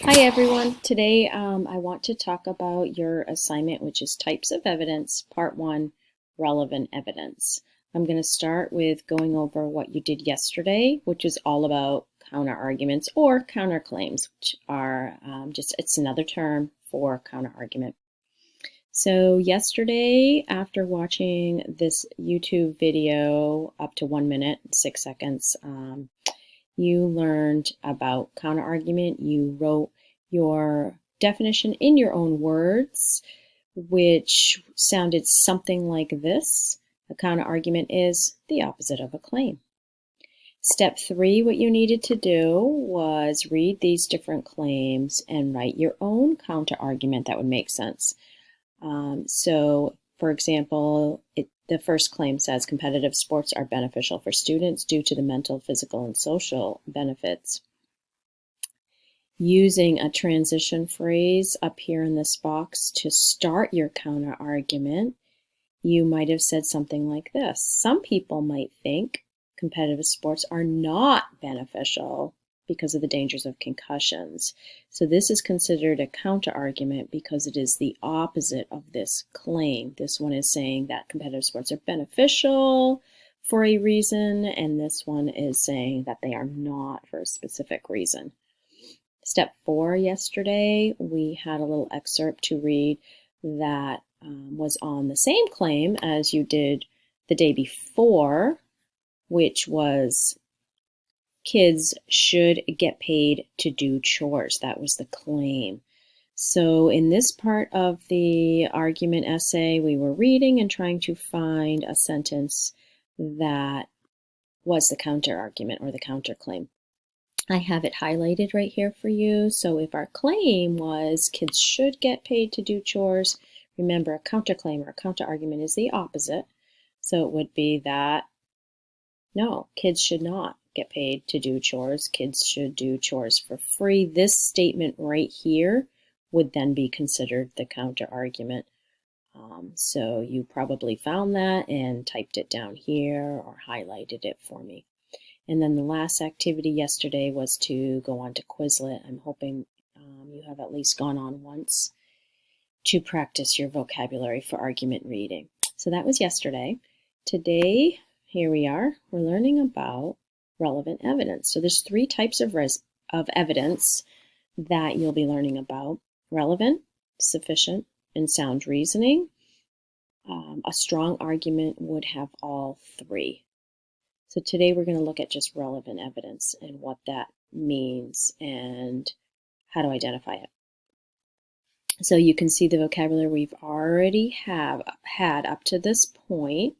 Hi everyone. Today I want to talk about your assignment, which is Types of Evidence, Part 1, Relevant Evidence. I'm going to start with going over what you did yesterday, which is all about counterarguments or counterclaims, which are it's another term for counterargument. So yesterday, after watching this YouTube video up to 1 minute, 6 seconds, you learned about counterargument. You wrote your definition in your own words, which sounded something like this. A counterargument is the opposite of a claim. Step 3, what you needed to do was read these different claims and write your own counterargument that would make sense. So, for example, the first claim says competitive sports are beneficial for students due to the mental, physical, and social benefits. Using a transition phrase up here in this box to start your counter argument, you might have said something like this. Some people might think competitive sports are not beneficial because of the dangers of concussions. So this is considered a counter-argument because it is the opposite of this claim. This one is saying that competitive sports are beneficial for a reason, and this one is saying that they are not for a specific reason. Step 4 yesterday, we had a little excerpt to read that was on the same claim as you did the day before, which was kids should get paid to do chores. That was the claim. So in this part of the argument essay, we were reading and trying to find a sentence that was the counter argument or the counterclaim. I have it highlighted right here for you. So if our claim was kids should get paid to do chores, remember a counterclaim or a counterargument is the opposite. So it would be that no, kids should not get paid to do chores. Kids should do chores for free. This statement right here would then be considered the counter-argument. So you probably found that and typed it down here or highlighted it for me. And then the last activity yesterday was to go on to Quizlet. I'm hoping you have at least gone on once to practice your vocabulary for argument reading. So that was yesterday. Today, here we are. We're learning about relevant evidence. So there's 3 types of evidence that you'll be learning about. Relevant, sufficient, and sound reasoning. A strong argument would have all 3. So today we're going to look at just relevant evidence and what that means and how to identify it. So you can see the vocabulary we've already had up to this point.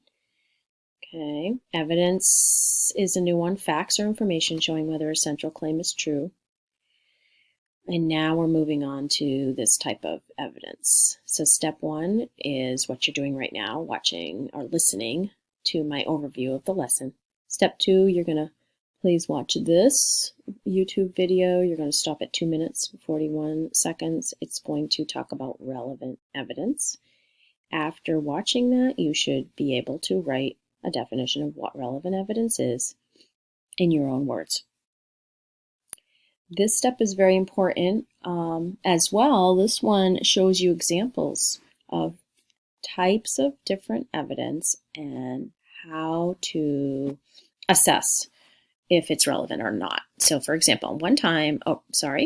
Okay, evidence is a new one. Facts or information showing whether a central claim is true. And now we're moving on to this type of evidence. So step 1 is what you're doing right now, watching or listening to my overview of the lesson. Step 2, you're going to please watch this YouTube video. You're going to stop at 2 minutes, 41 seconds. It's going to talk about relevant evidence. After watching that, you should be able to write a definition of what relevant evidence is in your own words. This step is very important as well. This one shows you examples of types of different evidence and how to assess if it's relevant or not. So for example, one time,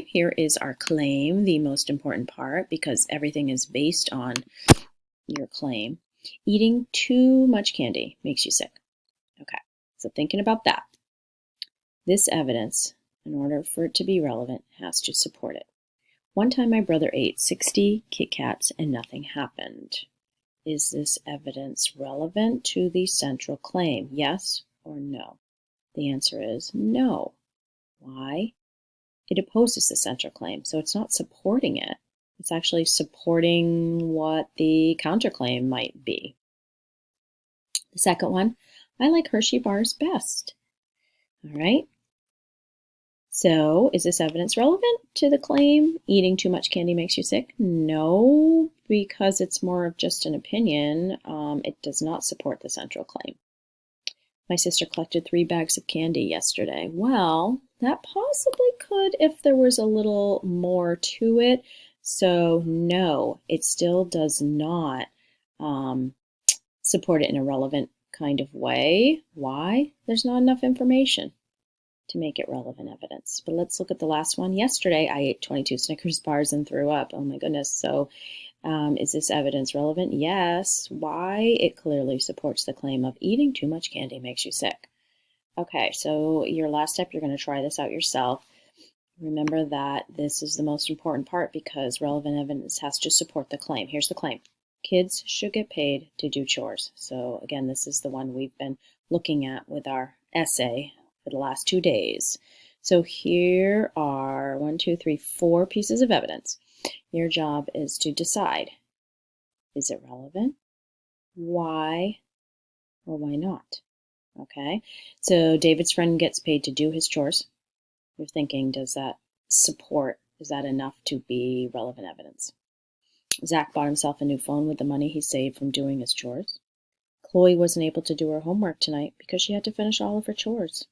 here is our claim, the most important part, because everything is based on your claim. Eating too much candy makes you sick. Okay, so thinking about that. This evidence, in order for it to be relevant, has to support it. One time my brother ate 60 Kit Kats and nothing happened. Is this evidence relevant to the central claim? Yes or no? The answer is no. Why? It opposes the central claim, so it's not supporting it. It's actually supporting what the counterclaim might be. The second one, I like Hershey bars best. All right. So is this evidence relevant to the claim? Eating too much candy makes you sick? No, because it's more of just an opinion. It does not support the central claim. My sister collected 3 bags of candy yesterday. Well, That possibly could if there was a little more to it. So no, it still does not support it in a relevant kind of way. Why? There's not enough information to make it relevant evidence. But let's look at the last one. Yesterday, I ate 22 Snickers bars and threw up. Oh my goodness. So is this evidence relevant? Yes. Why? It clearly supports the claim of eating too much candy makes you sick. Okay, so your last step, you're going to try this out yourself. Remember that this is the most important part because relevant evidence has to support the claim. Here's the claim. Kids should get paid to do chores. So again, this is the one we've been looking at with our essay for the last 2 days. So here are 4 pieces of evidence. Your job is to decide, is it relevant? Why or why not? Okay, so David's friend gets paid to do his chores. You're thinking, does that support, is that enough to be relevant evidence? Zach bought himself a new phone with the money he saved from doing his chores. Chloe wasn't able to do her homework tonight because she had to finish all of her chores.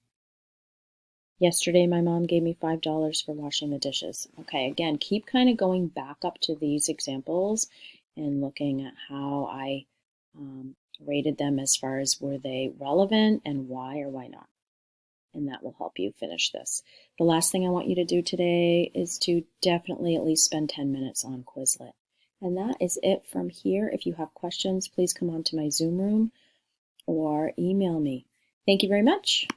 Yesterday, my mom gave me $5 for washing the dishes. Okay, again, keep kind of going back up to these examples and looking at how I rated them as far as were they relevant and why or why not. And that will help you finish this. The last thing I want you to do today is to definitely at least spend 10 minutes on Quizlet. And that is it from here. If you have questions, please come on to my Zoom room or email me. Thank you very much.